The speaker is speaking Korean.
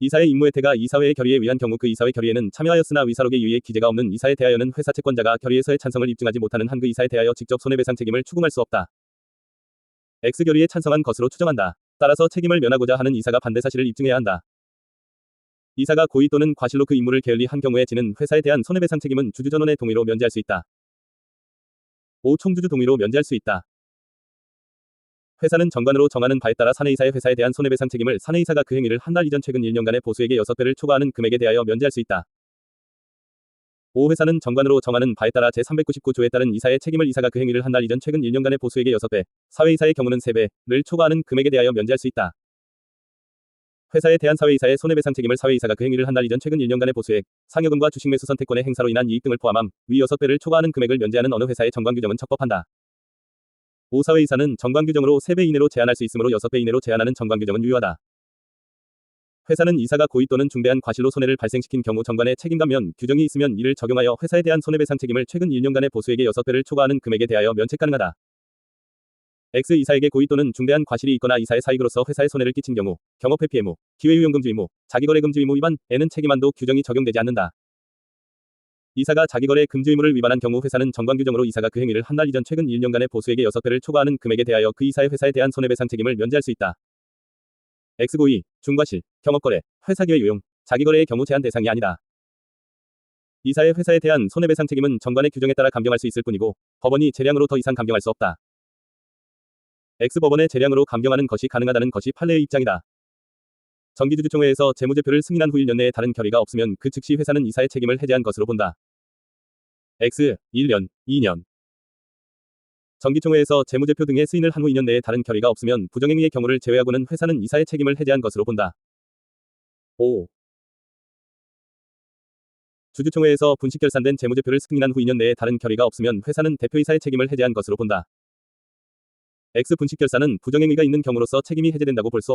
이사의 임무 혜택가 이사회의 결의에 의한 경우 그 이사회 결의에는 참여하였으나 위사록의 유의에 기재가 없는 이사에 대하여는 회사 채권자가 결의에서의 찬성을 입증하지 못하는 한 그 이사에 대하여 직접 손해배상 책임을 추궁할 수 없다. X 결의에 찬성한 것으로 추정한다. 따라서 책임을 면하고자 하는 이사가 반대 사실을 입증해야 한다. 이사가 고의 또는 과실로 그 임무를 게을리한 경우에 지는 회사에 대한 손해배상 책임은 주주 전원의 동의로 면제할 수 있다. 5. 총주주 동의로 면제할 수 있다. 회사는 정관으로 정하는 바에 따라 사내이사의 회사에 대한 손해배상 책임을 사내이사가 그 행위를 한 달 이전 최근 1년간의 보수액의 6배를 초과하는 금액에 대하여 면제할 수 있다. 5. 회사는 정관으로 정하는 바에 따라 제399조에 따른 이사의 책임을 이사가 그 행위를 한 달 이전 최근 1년간의 보수액의 6배, 사회이사의 경우는 3배를 초과하는 금액에 대하여 면제할 수 있다. 회사에 대한 사회이사의 손해배상 책임을 사회이사가 그 행위를 한 달 이전 최근 1년간의 보수액, 상여금과 주식매수 선택권의 행사로 인한 이익 등을 포함함 위 6배를 초과하는 금액을 면제하는 어느 회사의 정관규정은 적법한다. 5. 사회이사는 정관규정으로 3배 이내로 제한할 수 있으므로 6배 이내로 제한하는 정관규정은 유효하다. 회사는 이사가 고의 또는 중대한 과실로 손해를 발생시킨 경우 정관에 책임감면 규정이 있으면 이를 적용하여 회사에 대한 손해배상 책임을 최근 1년간의 보수액의 6배를 초과하는 금액에 대하여 면책 가능하다. X 이사에게 고의 또는 중대한 과실이 있거나 이사의 사익으로서 회사에 손해를 끼친 경우 경업회피 의무, 기회유용금지 의무, 자기거래 금지 의무 위반에는 책임한도 규정이 적용되지 않는다. 이사가 자기거래 금지 의무를 위반한 경우 회사는 정관규정으로 이사가 그 행위를 한 달 이전 최근 1년간의 보수액의 6배를 초과하는 금액에 대하여 그 이사의 회사에 대한 손해배상 책임을 면제할 수 있다. X 고의, 중과실, 경업거래, 회사기회유용, 자기거래의 경우 제한 대상이 아니다. 이사의 회사에 대한 손해배상 책임은 정관의 규정에 따라 감경할 수 있을 뿐이고 법원이 재량으로 더 이상 감경할 수 없다. X 법원의 재량으로 감경하는 것이 가능하다는 것이 판례의 입장이다. 정기주주총회에서 재무제표를 승인한 후 1년 내에 다른 결의가 없으면 그 즉시 회사는 이사의 책임을 해제한 것으로 본다. X 1년, 2년. 정기총회에서 재무제표 등의 승인을 한 후 2년 내에 다른 결의가 없으면 부정행위의 경우를 제외하고는 회사는 이사의 책임을 해제한 것으로 본다. 5. 주주총회에서 분식 결산된 재무제표를 승인한 후 2년 내에 다른 결의가 없으면 회사는 대표이사의 책임을 해제한 것으로 본다. X 분식 결산은 부정행위가 있는 경우로서 책임이 해제된다고 볼 수 없다.